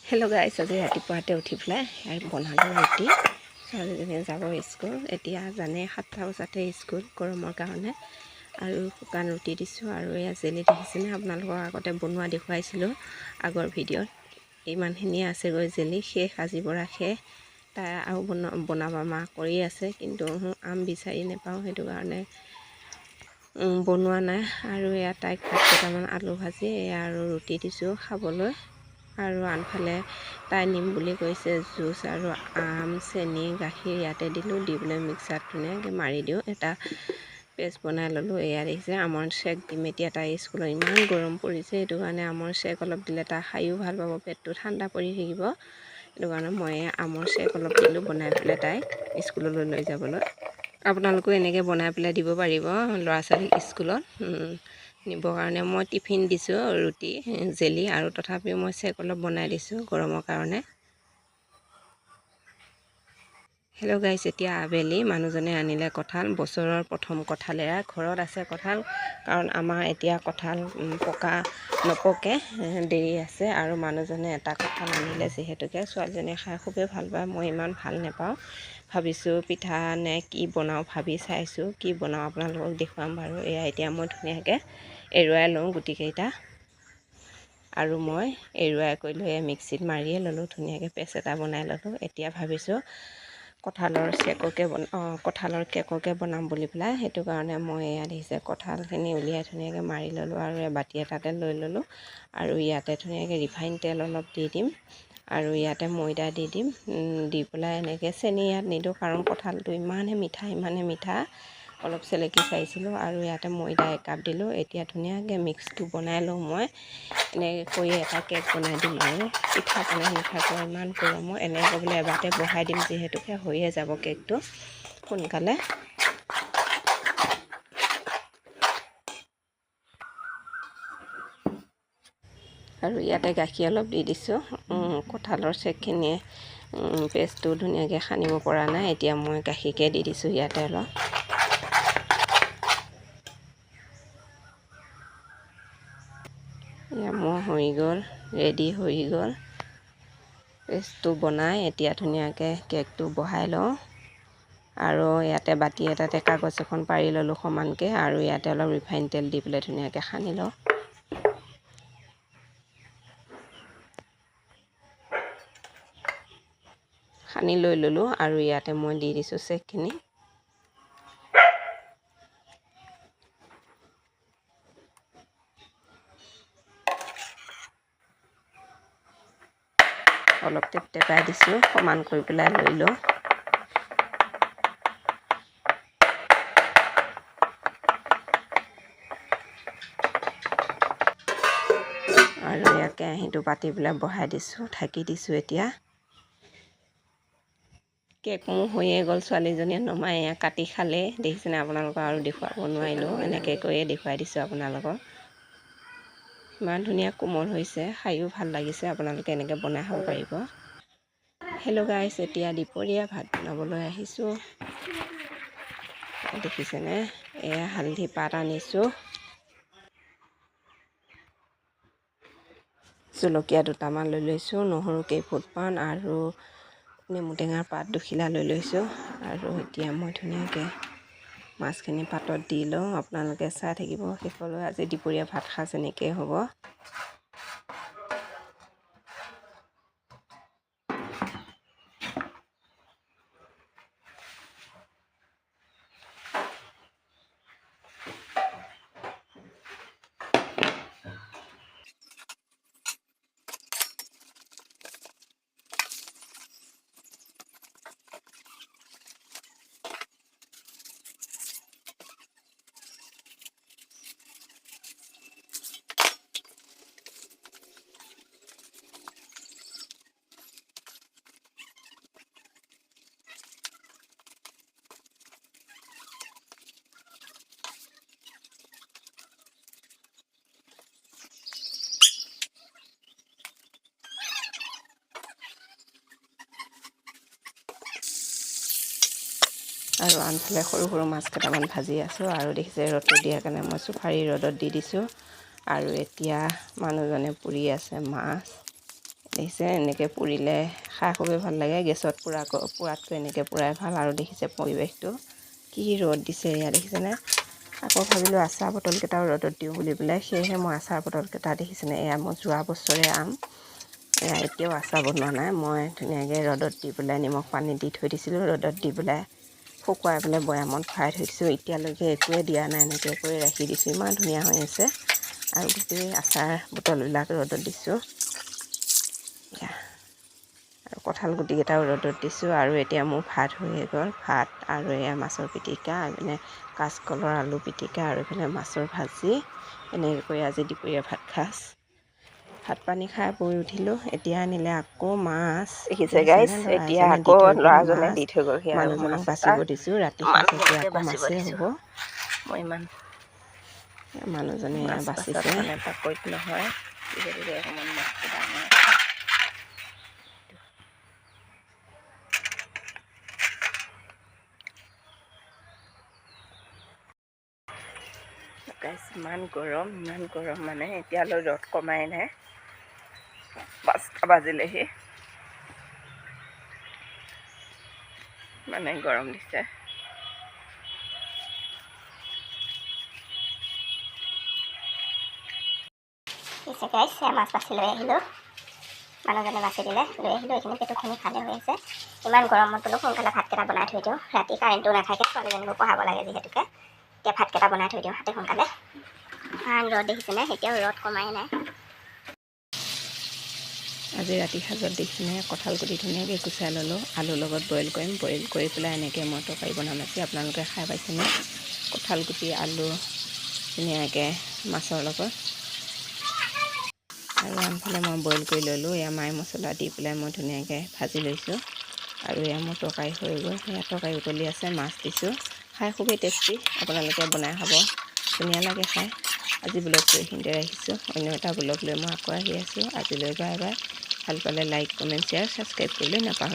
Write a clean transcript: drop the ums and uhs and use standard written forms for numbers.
Hello' গাইছ, আজি ৰাতিপুৱাতে উঠি পেলাই বনালোঁ ৰুটি। ছোৱালীজনী যাব স্কুল। এতিয়া জানে 7টা বজাতে স্কুল, গৰমৰ কাৰণে। আৰু শুকান ৰুটি দিছোঁ। আৰু এয়া জেলি দেখিছেনে, আপোনালোকৰ আগতে বনোৱা দেখুৱাইছিলোঁ আগৰ ভিডিঅ'ত। ইমানখিনিয়ে আছেগৈ জেলি, শেষ আজিৰ পৰা শেষ। তাই আৰু বনাব মা কৰি আছে, কিন্তু আম বিচাৰি নাপাওঁ, সেইটো কাৰণে বনোৱা নাই। আৰু এয়া তাইক ভাত কেইটামান আলু ভাজি এয়া আৰু ৰুটি দিছোঁ খাবলৈ। আৰু আনফালে তাই নিম বুলি কৈছে জুচ আৰু আম, চেনি, গাখীৰ ইয়াতে দিলোঁ। দি পেলাই মিক্সাৰত ধুনীয়াকৈ মাৰি দিওঁ, এটা পেষ্ট বনাই ল'লোঁ। এয়া দেখিছে, আমৰ চেক দিম এতিয়া। তাই স্কুলত ইমান গৰম পৰিছে, সেইটো কাৰণে আমৰ চেক অলপ দিলে তাই খায়ো ভাল পাব, পেটটো ঠাণ্ডা পৰি থাকিব। সেইটো কাৰণে মই আমৰ চেক অলপ দিলোঁ বনাই পেলাই তাইক স্কুললৈ লৈ যাবলৈ। আপোনালোকেও এনেকৈ বনাই পেলাই দিব পাৰিব ল'ৰা ছোৱালীক স্কুলত নিবৰ কাৰণে। মই টিফিন দিছোঁ ৰুটি, জেলি, আৰু তথাপিও মই চেক অলপ বনাই দিছোঁ গৰমৰ কাৰণে। হেল্ল' গাইছ, এতিয়া আবেলি মানুহজনে আনিলে কঁঠাল। বছৰৰ প্ৰথম কঁঠাল এয়া। ঘৰত আছে কঁঠাল, কাৰণ আমাৰ এতিয়া কঁঠাল নপকে, দেৰি আছে। আৰু মানুহজনে এটা কঁঠাল আনিলে যিহেতুকে। ছোৱালীজনীয়ে খাই খুবেই ভাল পায়, মই ইমান ভাল নাপাওঁ। ভাবিছোঁ পিঠা নে কি বনাওঁ, ভাবি চাইছোঁ কি বনাওঁ আপোনালোকক দেখুৱাম বাৰু। এয়া এতিয়া মই ধুনীয়াকৈ এৰুৱাই লওঁ গুটিকেইটা। আৰু মই এৰুৱাই কৰি লৈ মিক্সিত মাৰিয়ে ল'লোঁ, ধুনীয়াকৈ পেষ্ট এটা বনাই ল'লোঁ। এতিয়া ভাবিছোঁ কঁঠালৰ কেককে বনাম বুলি পেলাই। সেইটো কাৰণে মই এয়া দেখিছে কঁঠালখিনি উলিয়াই ধুনীয়াকৈ মাৰি ল'লোঁ, আৰু বাতি এটাতে লৈ ল'লোঁ। আৰু ইয়াতে ধুনীয়াকৈ ৰিফাইন তেল অলপ দি দিম, আৰু ইয়াতে ময়দা দি দিম। দি পেলাই এনেকৈ চেনি ইয়াত নিদিওঁ, কাৰণ কঁঠালটো ইমানেই মিঠা, অলপ চেলেকি চাইছিলোঁ। আৰু ইয়াতে ময়দা 1 কাপ দিলোঁ। এতিয়া ধুনীয়াকৈ মিক্সটো বনাই লওঁ। মই এনেকৈ কৰি এটা কেক বনাই দিম। আৰু পিঠা বনাই নাথাকোঁ, ইমান গৰমত এনেকৈ বোলে এবাৰতে বহাই দিম, যিহেতুকে হৈয়ে যাব কেকটো সোনকালে। আৰু ইয়াতে গাখীৰ অলপ দি দিছোঁ। কঁঠালৰ চেকখিনিয়ে পেষ্টটো ধুনীয়াকৈ সানিব পৰা নাই, এতিয়া মই গাখীৰকে দি দিছোঁ ইয়াতে অলপ। এয়া মোৰ হৈ গ'ল, ৰেডি হৈ গ'ল পেষ্টটো বনাই। এতিয়া ধুনীয়াকৈ কেকটো বহাই লওঁ। আৰু ইয়াতে বাতি এটাতে কাগজ এখন পাৰি ল'লোঁ সমানকৈ, আৰু ইয়াতে অলপ ৰিফাইন তেল দি পেলাই ধুনীয়াকৈ সানি লওঁ। সানি লৈ ল'লোঁ, আৰু ইয়াতে মই দি দিছোঁ চেকখিনি। অলপ টেপটেপাই দিছোঁ, সমান কৰি পেলাই লৈ লওঁ। আৰু ইয়াত কেৰাহীটো পাতি পেলাই বহাই দিছোঁ, ঢাকি দিছোঁ। এতিয়া কেক মোৰ হৈয়ে গ'ল, ছোৱালীজনীয়ে নমাই কাটি খালে, দেখিছেনে আপোনালোকক আৰু দেখুৱাব নোৱাৰিলোঁ, এনেকৈ কৈয়ে দেখুৱাই দিছোঁ আপোনালোকক। ইমান ধুনীয়া কোমল হৈছে, খায়ো ভাল লাগিছে। আপোনালোকে এনেকৈ বনাই খাব পাৰিব। হেল্ল' গাইছ, এতিয়া দুপৰীয়া ভাত বনাবলৈ আহিছোঁ। দেখিছেনে, এয়া হালধি পাত আনিছোঁ, জলকীয়া 2টামান লৈ লৈছোঁ, নহৰু কেইফুটমান, আৰু নেমু টেঙাৰ পাত 2 খিলা লৈ লৈছোঁ। আৰু এতিয়া মই ধুনীয়াকৈ মাছখিনি পাতত দি লওঁ। আপোনালোকে চাই থাকিব শেষলৈ। আজি দুপৰীয়া ভাত সাজ এনেকৈ হ'ব। আৰু আনফালে সৰু সৰু মাছ কেইটামান ভাজি আছোঁ। আৰু দেখিছে ৰ'দটো দিয়াৰ কাৰণে মই চুফাৰী ৰ'দত দি দিছোঁ। আৰু এতিয়া মানুহজনে পুৰি আছে মাছ, দেখিছে এনেকৈ পুৰিলে খাই খুবেই ভাল লাগে। গেছত পোৰাতকৈ এনেকৈ পুৰাই ভাল। আৰু দেখিছে পৰিৱেশটো কি ৰ'দ দিছে এয়া দেখিছেনে। আকৌ ভাবিলোঁ আচাৰ বটলকেইটাও ৰ'দত দিওঁ বুলি পেলাই, সেয়েহে মই আচাৰ বটলকেইটা দেখিছেনে, এয়া মই যোৱা বছৰে আম, এয়া এতিয়াও আচাৰ বনোৱা নাই। মই ধুনীয়াকৈ ৰ'দত দি পেলাই নিমখ পানী দি থৈ দিছিলোঁ, ৰ'দত দি পেলাই শুকুৱাই পেলাই বৈয়ামত ভৰাই থৈ দিছোঁ। এতিয়ালৈকে একোৱে দিয়া নাই, এনেকৈ কৰি ৰাখি দিছোঁ। ইমান ধুনীয়া হৈ আছে। আৰু গোটেই আচাৰ বটলবিলাক ৰ'দত দিছোঁ। আৰু কঁঠাল গুটিকেইটাও ৰ'দত দিছোঁ। আৰু এতিয়া মোৰ ভাত হৈয়ে গ'ল, ভাত আৰু এয়া মাছৰ পিটিকা, এইপিনে কাচকলৰ আলু পিটিকা, আৰু এইফালে মাছৰ ভাজি। এনেকৈ কৰি আজি দুপৰীয়া ভাত পানী খাই বৈ উঠিলোঁ। এতিয়া আনিলে আকৌ মাছ, দেখিছে গাইছ, এতিয়া আকৌ ল'ৰাজনে দি থৈ গ'লহি আৰু মানুহজনক মাছ এটা। বাচিব দিছোঁ। ৰাতি সাঁজ এতিয়া আকৌ মাছেই হ'ব। মই ইমান মানুহজনে মাছ বাচত বাচিছে। মানে পাকৈত নহয়, গতিকে অকণমান মাছটো ডাঙৰ। ইমান গৰম মানে এতিয়ালৈ ৰ'দ কমাই নাই। 5টা বাজিলেহি, মানে গৰম দিছে। মাছ বাছি লৈ আহিলোঁ, মানুহজনে বাছি দিলে, লৈ আহিলোঁ। এইখিনি পেটুখিনি খালে হৈ আছে। ইমান গৰমত বোলো সোনকালে ভাতকেইটা বনাই থৈ দিওঁ। ৰাতি কাৰেণ্টটো নাথাকে, ছোৱালীজনীকো পঢ়াব লাগে যিহেতুকে। এতিয়া ভাতকেইটা বনাই থৈ দিওঁ হাতে সোনকালে। ৰ'দ দেখিছেনে, এতিয়াও ৰ'দ কমাই নাই। আজি ৰাতি সাঁজত দেখিছেনে, কঁঠাল গুটি ধুনীয়াকৈ গুচাই ল'লোঁ, আলুৰ লগত বইল কৰিম। বইল কৰি পেলাই এনেকৈ মই তৰকাৰী বনাম আজি। আপোনালোকে খাই পাইছেনে? কঁঠাল গুটি আলু ধুনীয়াকৈ মাছৰ লগত। আৰু আনফালে মই বইল কৰি ল'লোঁ। এয়া মাই মছলা দি পেলাই মই ধুনীয়াকৈ ভাজি লৈছোঁ। আৰু এয়া মোৰ তৰকাৰী হৈ গ'ল। সেয়া তৰকাৰী উতলি আছে, মাছ দিছোঁ। খাই খুবেই টেষ্টি, আপোনালোকে বনাই খাব, ধুনীয়া লাগে খাই। আজি ব্লগটো এইখিনিতে ৰাখিছোঁ। অন্য এটা ব্লগ লৈ মই আকৌ আহি আছোঁ। আজিলৈ বাই বাই। ভাল পালে লাইক, কমেণ্ট, শ্বেয়াৰ, ছাবস্ক্ৰাইব কৰিবলৈ নাপাহৰিব।